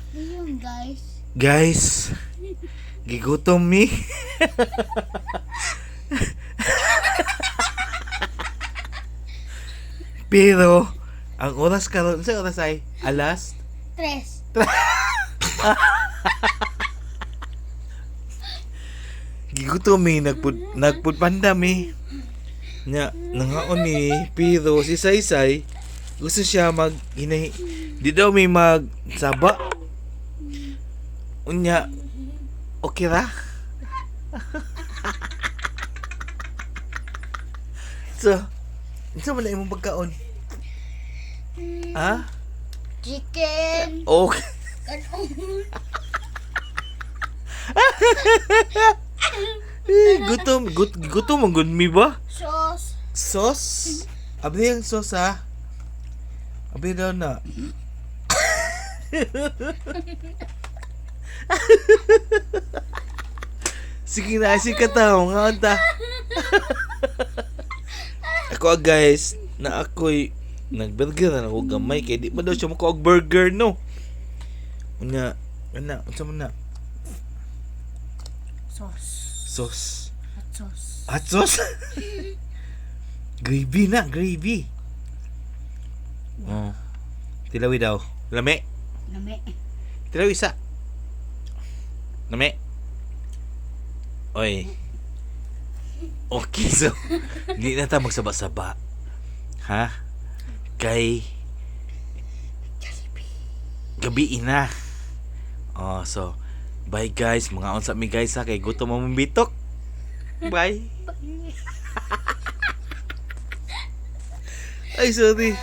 Ayun, guys. Guys, gigutom mi. Pero ang oras karon sa oras ay alas Tres. gigutom mi nagpud panda mi. Nya nangaon mi pero si Saysay gusto siya di daw may magsaba. Unya okay ra. So, isa man na imong pagkaon? Ha? Chicken. Okay. Kanon. Gutom ang good mi ba? Sauce. Sauce? Abi yung sauce ha? Abi daw na. Sige na, sige ka tao. Nga anta. Ako guys, na ako'y nagburger na ako gamay. Kaya di pa daw siya makuha og burger, no? Una, unsa man na? Sauce. Sauce. Hot sauce. Hot sauce? Gravy na, gravy. Oh. Tilawi daw. Lame. Lami. Tilawi isa. Lame. Oy. Okay, so hindi na tayo magsaba-saba. Ha? Kay gabi na. Oh, so bye guys, mga unsa mi guys ha, kay gutom mo bitok. Bye. Ay, sorry.